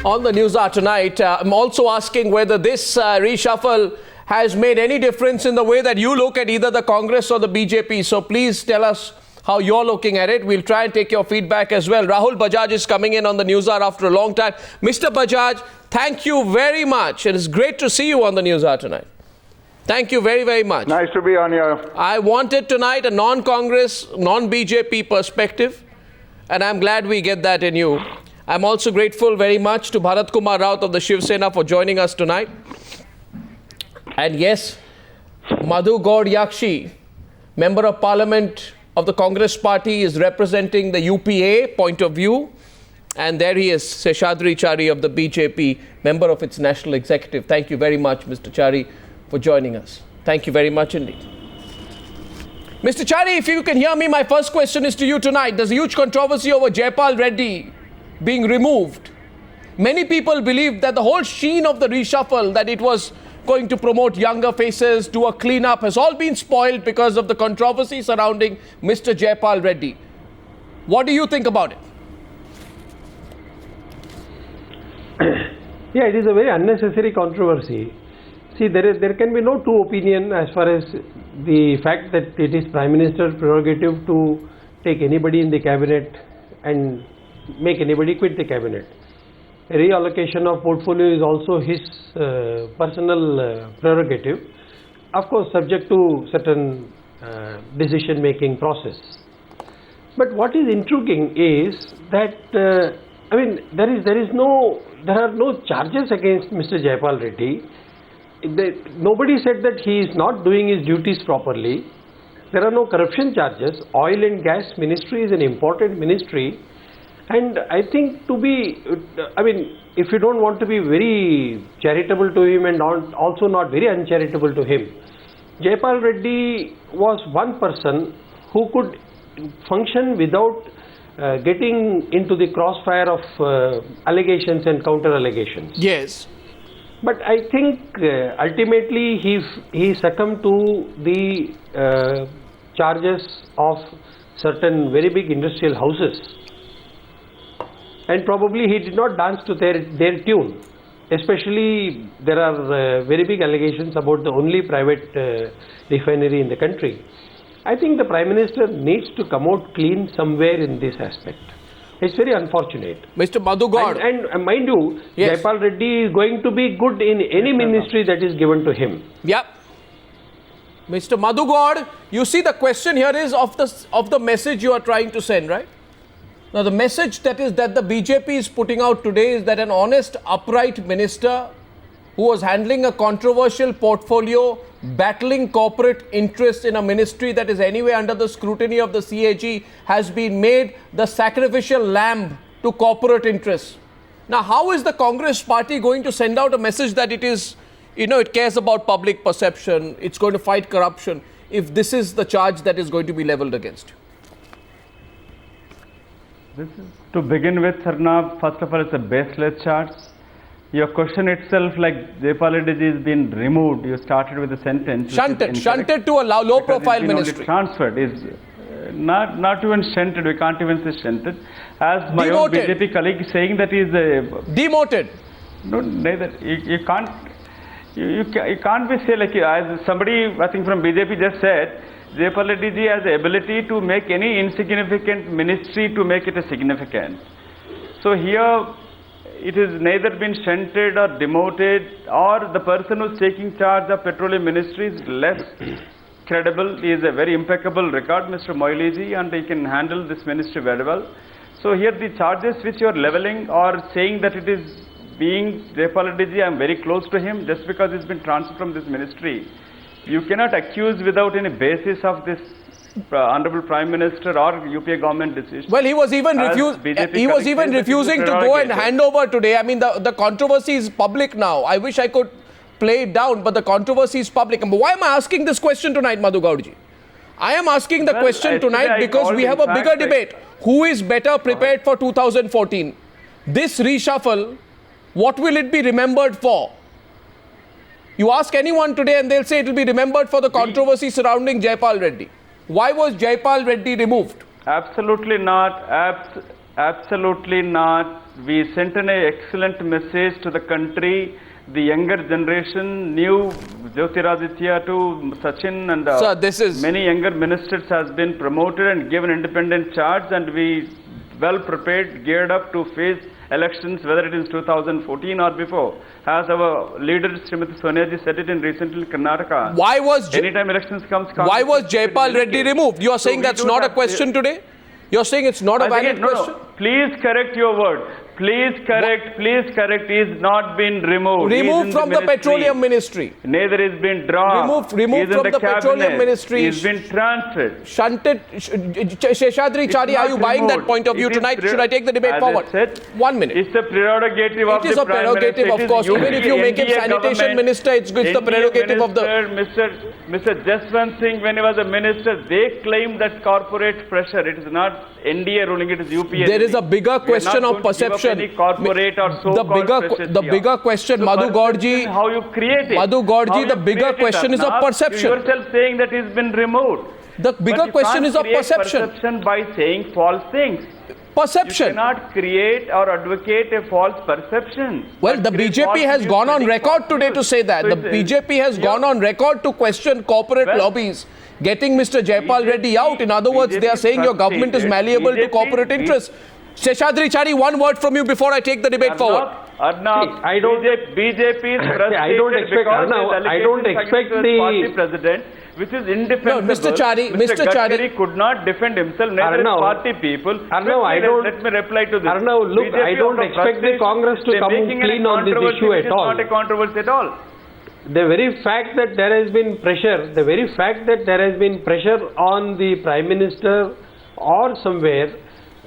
On the Newshour tonight, I'm also asking whether this reshuffle has made any difference in the way that you look at either the Congress or the BJP. So please tell us how you're looking at it. We'll try and take your feedback as well. Rahul Bajaj is coming in on the Newshour after a long time. Mr. Bajaj, thank you very much. It is great to see you on the Newshour tonight. Thank you very, very much. Nice to be on here. I wanted tonight a non-Congress, non-BJP perspective, and I'm glad we get that in you. I'm also grateful very much to Bharat Kumar Raut of the Shiv Sena for joining us tonight. And yes, Madhu Gaud Yakshi, Member of Parliament of the Congress Party, is representing the UPA point of view. And there he is, Seshadri Chari of the BJP, member of its National Executive. Thank you very much, Mr. Chari, for joining us. Thank you very much indeed. Mr. Chari, if you can hear me, my first question is to you tonight. There's a huge controversy over Jaipal Reddy being removed. Many people believe that the whole sheen of the reshuffle, that it was going to promote younger faces, do a cleanup, has all been spoiled because of the controversy surrounding Mr. Jaipal Reddy. What do you think about it? Yeah, it is a very unnecessary controversy. See, there can be no two opinion as far as the fact that it is Prime Minister's prerogative to take anybody in the cabinet and make anybody quit the cabinet. A reallocation of portfolio is also his personal prerogative, of course subject to certain decision making process. But what is intriguing is that there are no charges against Mr. Jaipal Reddy. Nobody said that he is not doing his duties properly. There are no corruption charges. Oil and gas ministry is an important ministry. And I think if you don't want to be very charitable to him and also not very uncharitable to him, Jaipal Reddy was one person who could function without getting into the crossfire of allegations and counter allegations. Yes. But I think ultimately he succumbed to the charges of certain very big industrial houses. And probably he did not dance to their tune. Especially there are very big allegations about the only private refinery in the country. I think the Prime Minister needs to come out clean somewhere in this aspect. It's very unfortunate. Mr. Madhu Gaud. And mind you, yes, Jaipal Reddy is going to be good in any ministry that is given to him. Yep. Mr. Madhu Gaud, you see the question here is of the message you are trying to send, right? Now, the message that the BJP is putting out today is that an honest, upright minister who was handling a controversial portfolio, battling corporate interests in a ministry that is anyway under the scrutiny of the CAG, has been made the sacrificial lamb to corporate interests. Now, how is the Congress party going to send out a message that it is, it cares about public perception, it's going to fight corruption, if this is the charge that is going to be leveled against you? This is, to begin with, Sarnab, first of all, it's a baseless charge. Your question itself, like Jaipal Reddy has been removed, you started with a sentence. Shunted to a low-profile ministry. Transferred is not even shunted. We can't even say shunted. As my own BJP colleague is saying that he is demoted. No, neither. You can't be say like as somebody I think from BJP just said. Jaipal Reddy ji has the ability to make any insignificant ministry to make it a significant. So here it has neither been shunted or demoted, or the person who is taking charge of petroleum ministry is less credible. He has a very impeccable record, Mr. Moily ji, and he can handle this ministry very well. So here the charges which you are leveling or saying that it is being Jaipal Reddy ji, I am very close to him just because he has been transferred from this ministry. You cannot accuse without any basis of this Honorable Prime Minister or UPA government decision. Well, he was even refusing to go and hand over today. I mean, the controversy is public now. I wish I could play it down, but the controversy is public. But why am I asking this question tonight, Madhu Gaudji? I am asking the question tonight because we have a bigger debate. Who is better prepared for 2014? This reshuffle, what will it be remembered for? You ask anyone today and they'll say it will be remembered for the controversy surrounding Jaipal Reddy. Why was Jaipal Reddy removed? Absolutely not. Absolutely not. we sent an excellent message to the country. The younger generation knew Jyotiraditya to Sachin and Sir, this is many younger ministers has been promoted and given independent charge, and we well prepared, geared up to face elections, whether it is 2014 or before. As our leader Srimati Sonia Ji said it in recently in Karnataka. why was Anytime elections comes, why was Jaipal Reddy removed? You are saying we that's do not a that- question today? You're saying it's not a valid question? Please correct your word. Please correct. He's not been removed. He's in Removed from the ministry. Petroleum Ministry. Neither has been dropped. Removed He's in from the Petroleum cabinet. Ministry. He's been transferred. Shunted. Sheshadri Chari, are you buying that point of view tonight? Should I take the debate forward? 1 minute. It's the prerogative of It is the a prerogative, of course. Even if you make him sanitation minister, it's the prerogative of the... Mr. Jaswant Singh, when he was a minister, they claimed that corporate pressure. It is not NDA ruling, it is UPA. There is a bigger question of perception. The bigger question, Madhu Gaurji, how you create it. Madhu Gaurji, the bigger question is of perception. You yourself saying that he's been removed. The bigger question is of perception. Perception by saying false things. Perception. You cannot create or advocate a false perception. Well, the BJP has gone on record today to say that. The BJP has gone on record to question corporate lobbies getting Mr. Jaipal Reddy out. In other words, they are saying your government is malleable to corporate interests. Sheshadri Chari, one word from you before I take the debate forward. Arnab, I don't- BJP is frustrated I don't expect- because Arnab, his I don't allegations expect against the- party president, which is indefensible. No, Mr. Chari, Mr. Mr. Chari- Gadkari could not defend himself, neither his Arnab, party people. Arnab, Let me reply to this. Arnab, look, BJP I don't out of expect the frustration, Congress to they're come making it a clean on this controversy issue which at is all. not a controversy at all. The very fact that there has been pressure, the very fact that there has been pressure on the Prime Minister or somewhere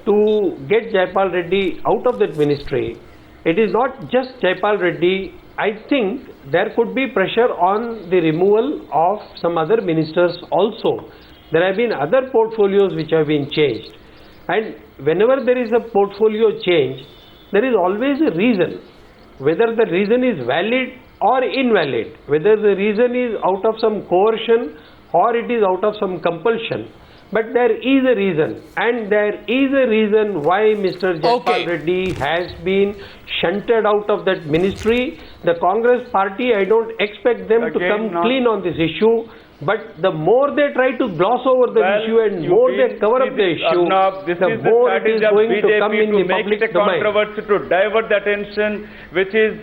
to get Jaipal Reddy out of that ministry, it is not just Jaipal Reddy. I think there could be pressure on the removal of some other ministers also. There have been other portfolios which have been changed. And whenever there is a portfolio change, there is always a reason. Whether the reason is valid or invalid, whether the reason is out of some coercion or it is out of some compulsion, but there is a reason, and there is a reason why Mr. Jaipal Reddy has been shunted out of that ministry. The Congress party, I don't expect them to come clean on this issue, but the more they try to gloss over the issue and more they cover up the issue, the more it is going to come in the public domain. Controversy to divert the attention, which is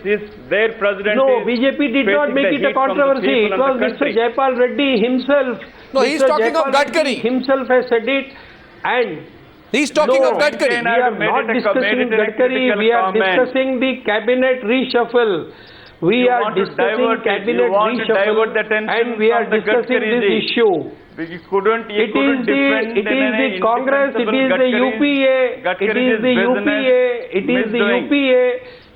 their president. No, BJP did not make it a controversy. It was Mr. Jaipal Reddy himself. No, he's Mr. talking of Jaipal Reddy Gadkari. himself has said it, and He's talking of Gadkari. we are not discussing Gadkari, we are discussing the cabinet reshuffle. We are discussing cabinet reshuffle and we are discussing this issue. It is the Congress, it is the UPA,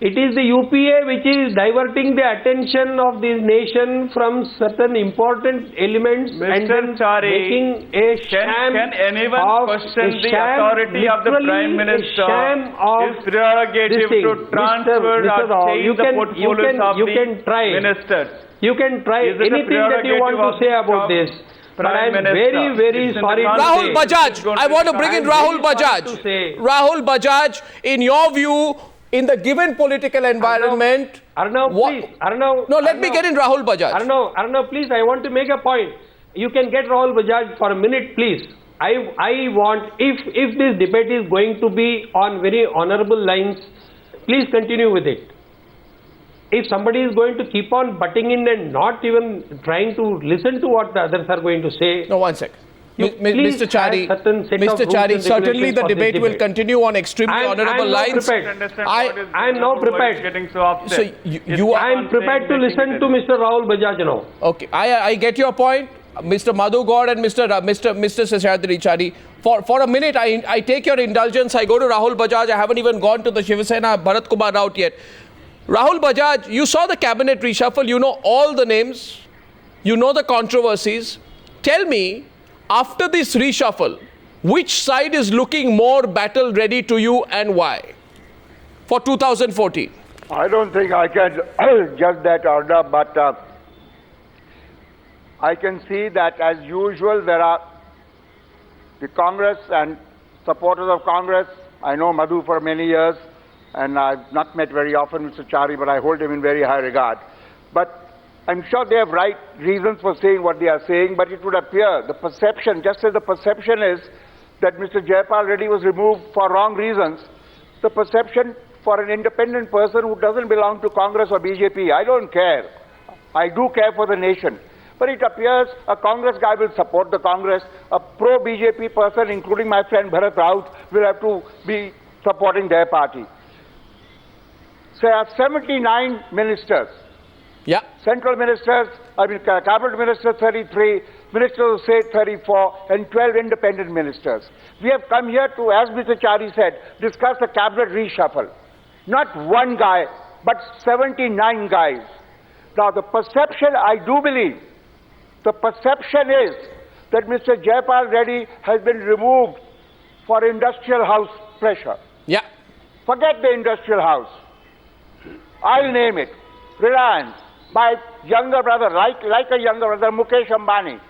it is the UPA which is diverting the attention of this nation from certain important elements and then making a sham Can anyone of question a the sham, authority of the Prime literally Minister? a sham of His prerogative this thing. to transfer Mr. or Rao, change you the can try. ministers. You can try Is it a anything that you want to say about this. But I am very, very sorry to Rahul say. Bajaj, I want to bring in Rahul Bajaj. Rahul Bajaj, in your view, in the given political environment... Arnav, please. Arnav. No, let me get in Rahul Bajaj. Arnav, please, I want to make a point. You can get Rahul Bajaj for a minute, please. I want, if this debate is going to be on very honorable lines, please continue with it. If somebody is going to keep on butting in and not even trying to listen to what the others are going to say... No, one sec. Mr. Chari, certainly the debate will continue on extremely honorable lines. I am now prepared. So I am prepared to listen to Mr. Rahul Bajaj now. Okay, I get your point. Mr. Madhu Gaur and Mr. Sheshadri Chari. For a minute, I take your indulgence. I go to Rahul Bajaj. I haven't even gone to the Shiv Sena Bharat Kumar Raut yet. Rahul Bajaj, you saw the cabinet reshuffle. You know all the names. You know the controversies. Tell me, after this reshuffle, which side is looking more battle ready to you and why? For 2014. I don't think I can judge that order, but I can see that as usual there are the Congress and supporters of Congress. I know Madhu for many years. and I've not met very often Mr. Chari, but I hold him in very high regard. But I'm sure they have right reasons for saying what they are saying, but it would appear, the perception, just as the perception is that Mr. Jayapal Reddy was removed for wrong reasons, the perception for an independent person who doesn't belong to Congress or BJP, I don't care. I do care for the nation. But it appears a Congress guy will support the Congress, a pro-BJP person, including my friend Bharat Raut, will have to be supporting their party. So there are 79 ministers. Yeah. Central ministers, cabinet ministers 33, ministers of state 34, and 12 independent ministers. We have come here to, as Mr. Chari said, discuss a cabinet reshuffle. Not one guy, but 79 guys. Now the perception, I do believe, the perception is that Mr. Jayapal Reddy has been removed for industrial house pressure. Yeah. Forget the industrial house. I'll name it. Reliance. My younger brother, like a younger brother, Mukesh Ambani.